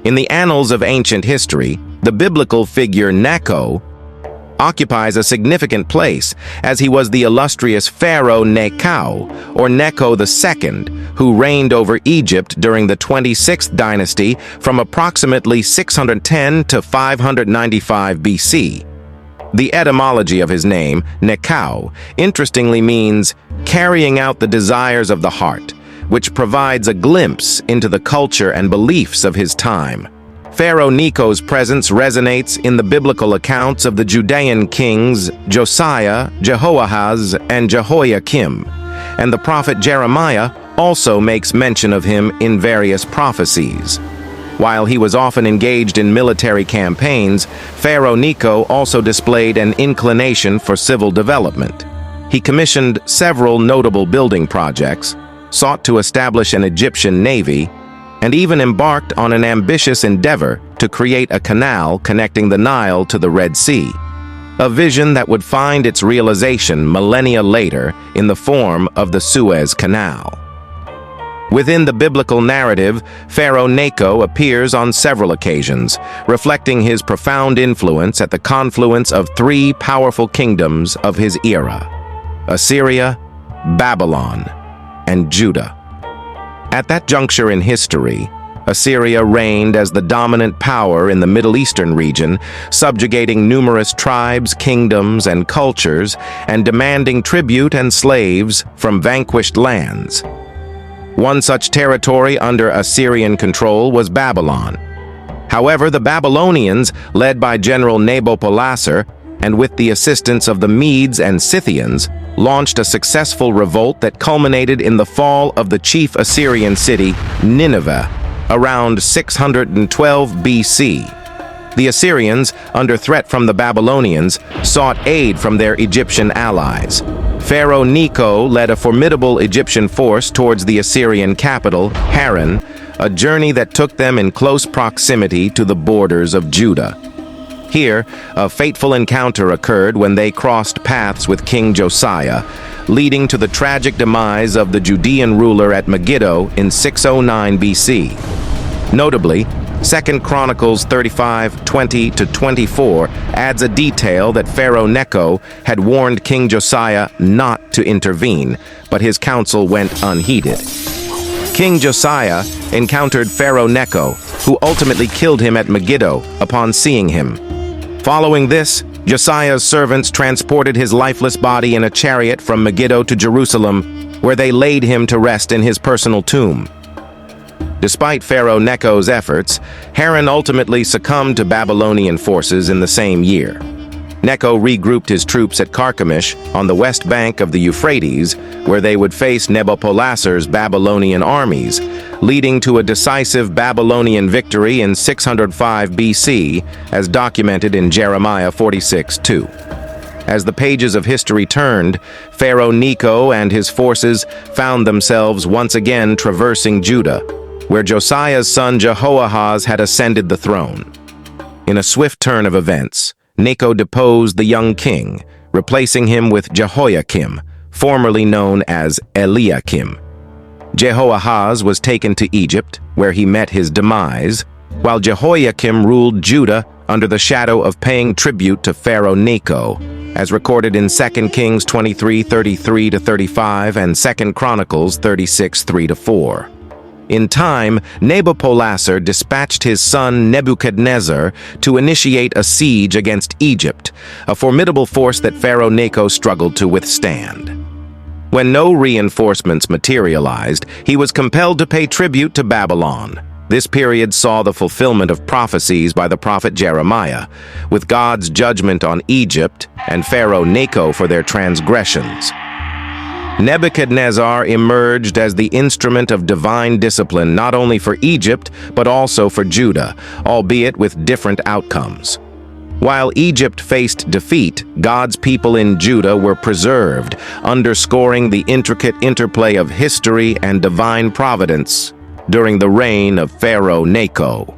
In the annals of ancient history, the biblical figure Neco occupies a significant place, as he was the illustrious Pharaoh Neco, or Necho II, who reigned over Egypt during the 26th dynasty from approximately 610 to 595 BC. The etymology of his name, Neco, interestingly means carrying out the desires of the heart, which provides a glimpse into the culture and beliefs of his time. Pharaoh Neco's presence resonates in the biblical accounts of the Judean kings Josiah, Jehoahaz, and Jehoiakim, and the prophet Jeremiah also makes mention of him in various prophecies. While he was often engaged in military campaigns, Pharaoh Neco also displayed an inclination for civil development. He commissioned several notable building projects, sought to establish an Egyptian navy, and even embarked on an ambitious endeavor to create a canal connecting the Nile to the Red Sea, a vision that would find its realization millennia later in the form of the Suez Canal. Within the biblical narrative, Pharaoh Neco appears on several occasions, reflecting his profound influence at the confluence of three powerful kingdoms of his era: Assyria, Babylon, and Judah. At that juncture in history, Assyria reigned as the dominant power in the Middle Eastern region, subjugating numerous tribes, kingdoms, and cultures, and demanding tribute and slaves from vanquished lands. One such territory under Assyrian control was Babylon. However, the Babylonians, led by General Nabopolassar, and with the assistance of the Medes and Scythians, launched a successful revolt that culminated in the fall of the chief Assyrian city, Nineveh, around 612 BC. The Assyrians, under threat from the Babylonians, sought aid from their Egyptian allies. Pharaoh Neco led a formidable Egyptian force towards the Assyrian capital, Haran, a journey that took them in close proximity to the borders of Judah. Here, a fateful encounter occurred when they crossed paths with King Josiah, leading to the tragic demise of the Judean ruler at Megiddo in 609 BC. Notably, 2 Chronicles 35:20-24 adds a detail that Pharaoh Neco had warned King Josiah not to intervene, but his counsel went unheeded. King Josiah encountered Pharaoh Neco, who ultimately killed him at Megiddo upon seeing him. Following this, Josiah's servants transported his lifeless body in a chariot from Megiddo to Jerusalem, where they laid him to rest in his personal tomb. Despite Pharaoh Neco's efforts, Haran ultimately succumbed to Babylonian forces in the same year. Neco regrouped his troops at Carchemish on the west bank of the Euphrates, where they would face Nabopolassar's Babylonian armies, leading to a decisive Babylonian victory in 605 BC, as documented in Jeremiah 46:2. As the pages of history turned, Pharaoh Neco and his forces found themselves once again traversing Judah, where Josiah's son Jehoahaz had ascended the throne. In a swift turn of events, Neco deposed the young king, replacing him with Jehoiakim, formerly known as Eliakim. Jehoahaz was taken to Egypt, where he met his demise, while Jehoiakim ruled Judah under the shadow of paying tribute to Pharaoh Neco, as recorded in 2 Kings 23:33-35 and 2 Chronicles 36:3-4. In time, Nabopolassar dispatched his son Nebuchadnezzar to initiate a siege against Egypt, a formidable force that Pharaoh Neco struggled to withstand. When no reinforcements materialized, he was compelled to pay tribute to Babylon. This period saw the fulfillment of prophecies by the prophet Jeremiah, with God's judgment on Egypt and Pharaoh Neco for their transgressions. Nebuchadnezzar emerged as the instrument of divine discipline not only for Egypt, but also for Judah, albeit with different outcomes. While Egypt faced defeat, God's people in Judah were preserved, underscoring the intricate interplay of history and divine providence during the reign of Pharaoh Neco.